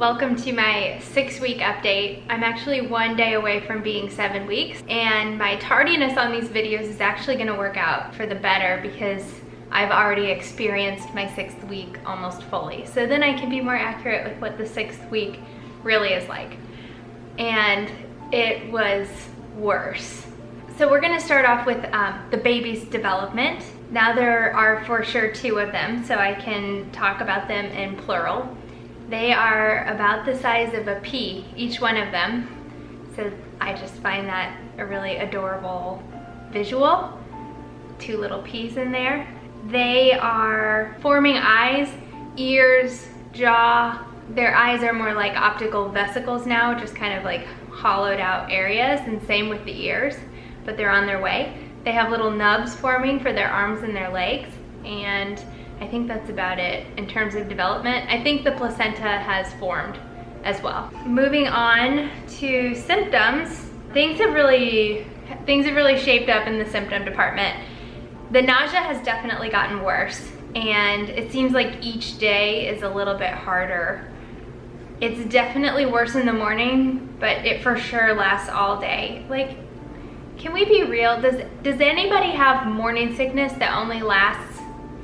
Welcome to my 6-week update. I'm actually 1 day away from being 7 weeks, and my tardiness on these videos is actually gonna work out for the better because I've already experienced my 6th week almost fully. So then I can be more accurate with what the 6th week really is like. And it was worse. So we're gonna start off with the baby's development. Now there are for sure 2 of them, so I can talk about them in plural. They are about the size of a pea, each one of them. So I just find that a really adorable visual. 2 little peas in there. They are forming eyes, ears, jaw. Their eyes are more like optical vesicles now, just kind of like hollowed out areas, and same with the ears, but they're on their way. They have little nubs forming for their arms and their legs, and I think that's about it in terms of development. I think the placenta has formed as well. Moving on to symptoms, things have really shaped up in the symptom department. The nausea has definitely gotten worse, and it seems like each day is a little bit harder. It's definitely worse in the morning, but it for sure lasts all day. Like, can we be real? Does anybody have morning sickness that only lasts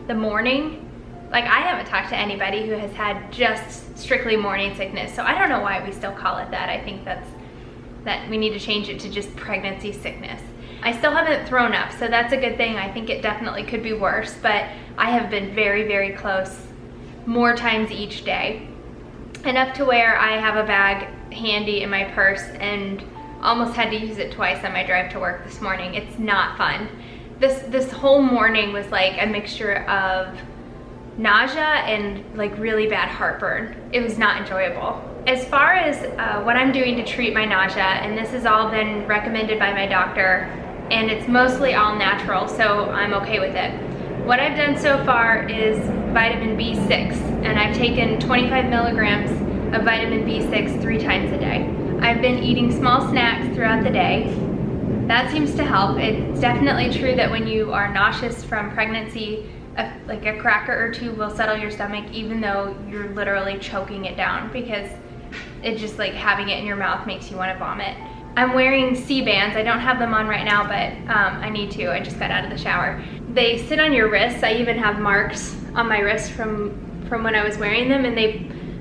the morning? Like, I haven't talked to anybody who has had just strictly morning sickness, so I don't know why we still call it that. I think that we need to change it to just pregnancy sickness. I still haven't thrown up, so that's a good thing. I think it definitely could be worse, but I have been very, very close more times each day. Enough to where I have a bag handy in my purse and almost had to use it twice on my drive to work this morning. It's not fun. This whole morning was like a mixture of nausea and like really bad heartburn. It was not enjoyable. As far as what I'm doing to treat my nausea, and this has all been recommended by my doctor, and it's mostly all natural, so I'm okay with it. What I've done so far is vitamin B6, and I've taken 25 milligrams of vitamin B6 3 times a day. I've been eating small snacks throughout the day. That seems to help. It's definitely true that when you are nauseous from pregnancy, like a cracker or 2 will settle your stomach, even though you're literally choking it down, because it just like having it in your mouth makes you want to vomit. I'm wearing C-bands. I don't have them on right now, but I need to. I just got out of the shower. They sit on your wrists. I even have marks on my wrist from when I was wearing them, and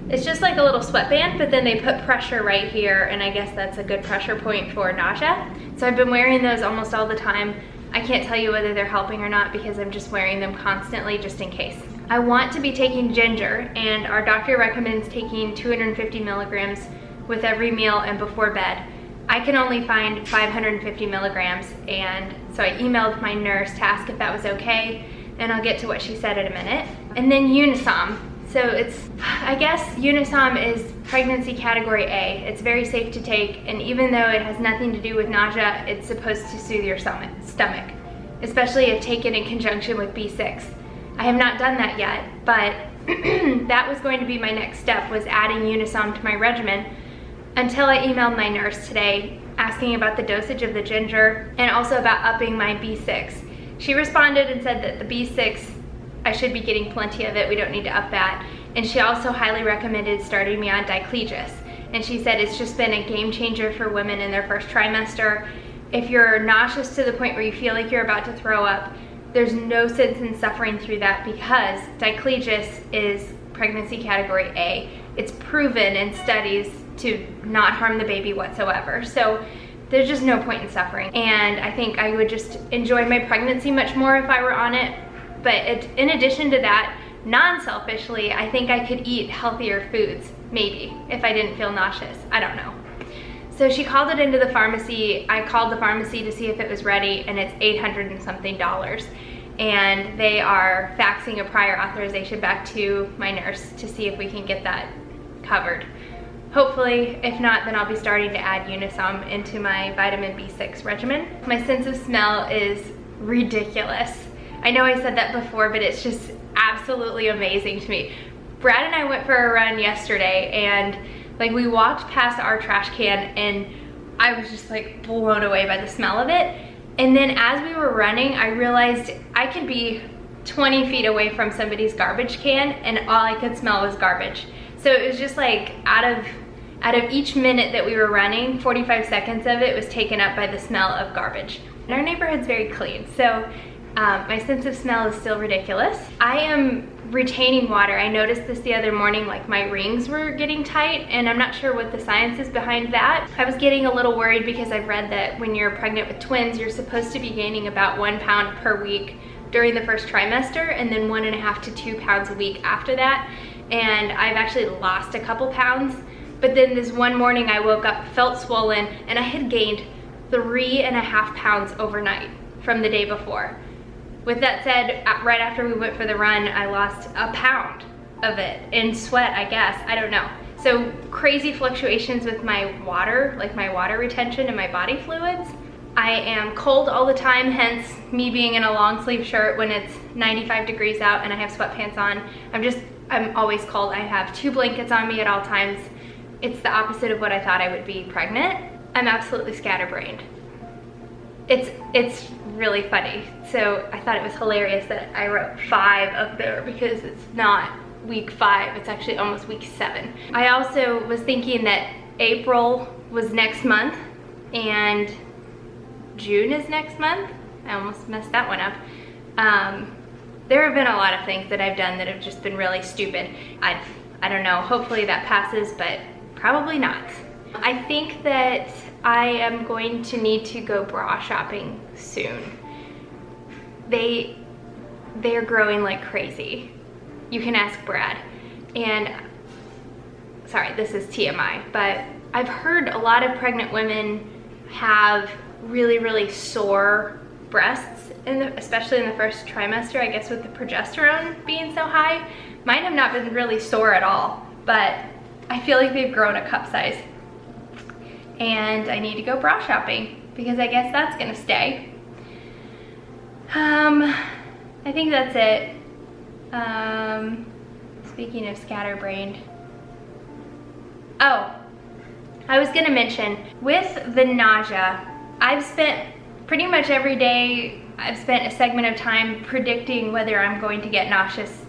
it's just like a little sweatband, but then they put pressure right here, and I guess that's a good pressure point for nausea. So I've been wearing those almost all the time. I can't tell you whether they're helping or not because I'm just wearing them constantly just in case. I want to be taking ginger, and our doctor recommends taking 250 milligrams with every meal and before bed. I can only find 550 milligrams, and so I emailed my nurse to ask if that was okay, and I'll get to what she said in a minute. And then Unisom. So I guess Unisom is pregnancy category A. It's very safe to take, and even though it has nothing to do with nausea, it's supposed to soothe your stomach, especially if taken in conjunction with B6. I have not done that yet, but that was going to be my next step, was adding Unisom to my regimen, until I emailed my nurse today asking about the dosage of the ginger and also about upping my B6. She responded and said that the B6, I should be getting plenty of it, we don't need to up that. And she also highly recommended starting me on Diclegis. And she said it's just been a game changer for women in their first trimester. If you're nauseous to the point where you feel like you're about to throw up, there's no sense in suffering through that because Diclegis is pregnancy category A. It's proven in studies to not harm the baby whatsoever. So there's just no point in suffering. And I think I would just enjoy my pregnancy much more if I were on it. But in addition to that, non-selfishly, I think I could eat healthier foods, maybe, if I didn't feel nauseous. I don't know. So she called it into the pharmacy. I called the pharmacy to see if it was ready, and it's $800 and something. And they are faxing a prior authorization back to my nurse to see if we can get that covered. Hopefully, if not, then I'll be starting to add Unisom into my vitamin B6 regimen. My sense of smell is ridiculous. I know I said that before, but it's just absolutely amazing to me. Brad and I went for a run yesterday, and like we walked past our trash can, and I was just like blown away by the smell of it. And then as we were running, I realized I could be 20 feet away from somebody's garbage can, and all I could smell was garbage. So it was just like out of each minute that we were running, 45 seconds of it was taken up by the smell of garbage. And our neighborhood's very clean, so my sense of smell is still ridiculous. I am retaining water. I noticed this the other morning, like my rings were getting tight, and I'm not sure what the science is behind that. I was getting a little worried because I've read that when you're pregnant with twins, you're supposed to be gaining about 1 pound per week during the first trimester, and then 1.5 to 2 pounds a week after that. And I've actually lost a couple pounds, but then this one morning I woke up, felt swollen, and I had gained 3.5 pounds overnight from the day before. With that said, right after we went for the run, I lost a pound of it in sweat, I guess, I don't know. So crazy fluctuations with my water, like my water retention and my body fluids. I am cold all the time, hence me being in a long sleeve shirt when it's 95 degrees out and I have sweatpants on. I'm always cold. I have 2 blankets on me at all times. It's the opposite of what I thought I would be pregnant. I'm absolutely scatterbrained. It's really funny. So I thought it was hilarious that I wrote 5 up there because it's not week 5, it's actually almost week 7. I also was thinking that April was next month and June is next month. I almost messed that one up. There have been a lot of things that I've done that have just been really stupid. I don't know, hopefully that passes, but probably not. I think that I am going to need to go bra shopping soon. They're growing like crazy. You can ask Brad. And sorry, this is TMI, but I've heard a lot of pregnant women have really, really sore breasts, especially in the first trimester, I guess with the progesterone being so high. Mine have not been really sore at all, but I feel like they've grown a cup size. And I need to go bra shopping because I guess that's gonna stay. I think that's it. Speaking of scatterbrained. Oh, I was gonna mention, with the nausea, I've spent pretty much every day, I've spent a segment of time predicting whether I'm going to get nauseous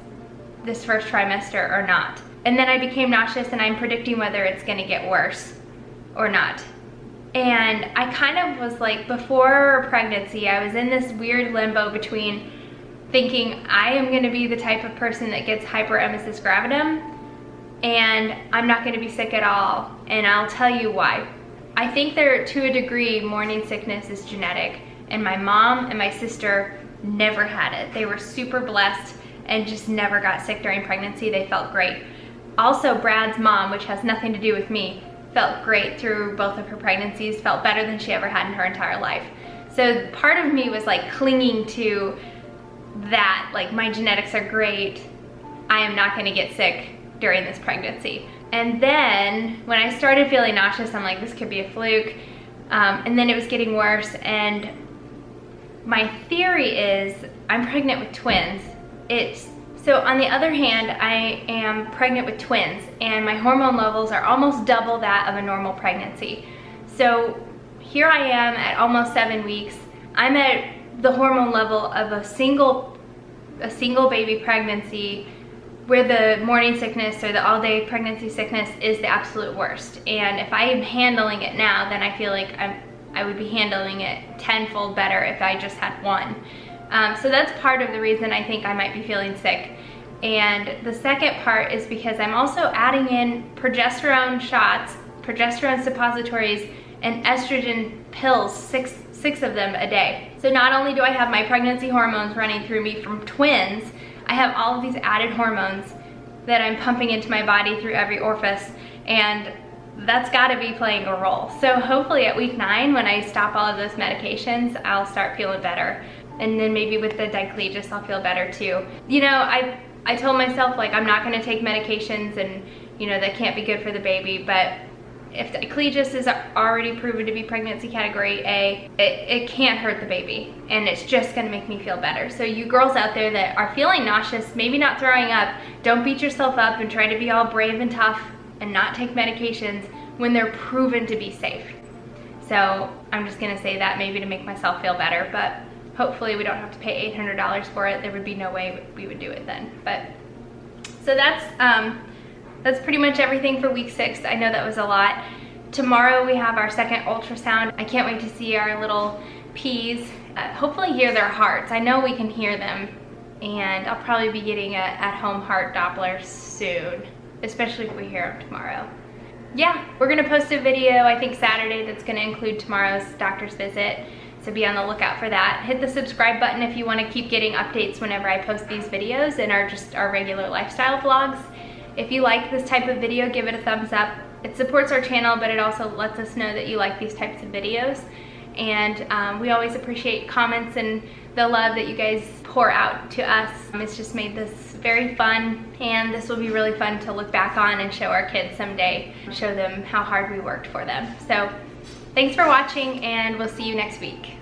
this first trimester or not. And then I became nauseous and I'm predicting whether it's gonna get worse or not. And I kind of was like, before pregnancy, I was in this weird limbo between thinking I am gonna be the type of person that gets hyperemesis gravidum and I'm not gonna be sick at all, and I'll tell you why. I think to a degree, morning sickness is genetic, and my mom and my sister never had it. They were super blessed and just never got sick during pregnancy. They felt great. Also, Brad's mom, which has nothing to do with me, felt great through both of her pregnancies, felt better than she ever had in her entire life. So part of me was like clinging to that, like my genetics are great, I am not gonna get sick during this pregnancy. And then when I started feeling nauseous, I'm like, this could be a fluke. And then it was getting worse, and my theory is I'm pregnant with twins. So on the other hand, I am pregnant with twins and my hormone levels are almost double that of a normal pregnancy. So here I am at almost 7 weeks. I'm at the hormone level of a single baby pregnancy where the morning sickness or the all-day pregnancy sickness is the absolute worst. And if I am handling it now, then I feel like I would be handling it tenfold better if I just had one. So that's part of the reason I think I might be feeling sick. And the second part is because I'm also adding in progesterone shots, progesterone suppositories, and estrogen pills, six of them a day. So not only do I have my pregnancy hormones running through me from twins, I have all of these added hormones that I'm pumping into my body through every orifice, and that's gotta be playing a role. So hopefully at week 9, when I stop all of those medications, I'll start feeling better. And then maybe with the diclegis, I'll feel better too. You know, I told myself, like, I'm not gonna take medications and, you know, that can't be good for the baby, but if the diclegis is already proven to be pregnancy category A, it can't hurt the baby, and it's just gonna make me feel better. So you girls out there that are feeling nauseous, maybe not throwing up, don't beat yourself up and try to be all brave and tough and not take medications when they're proven to be safe. So I'm just gonna say that maybe to make myself feel better, but hopefully we don't have to pay $800 for it. There would be no way we would do it then. But so that's that's pretty much everything for week 6. I know that was a lot. Tomorrow we have our second ultrasound. I can't wait to see our little P's. Hopefully hear their hearts. I know we can hear them, and I'll probably be getting a at-home heart Doppler soon, especially if we hear them tomorrow. Yeah, we're gonna post a video, I think Saturday, that's gonna include tomorrow's doctor's visit, so be on the lookout for that. Hit the subscribe button if you wanna keep getting updates whenever I post these videos and our regular lifestyle vlogs. If you like this type of video, give it a thumbs up. It supports our channel, but it also lets us know that you like these types of videos. And we always appreciate comments and the love that you guys pour out to us. It's just made this very fun, and this will be really fun to look back on and show our kids someday, show them how hard we worked for them. So thanks for watching, and we'll see you next week.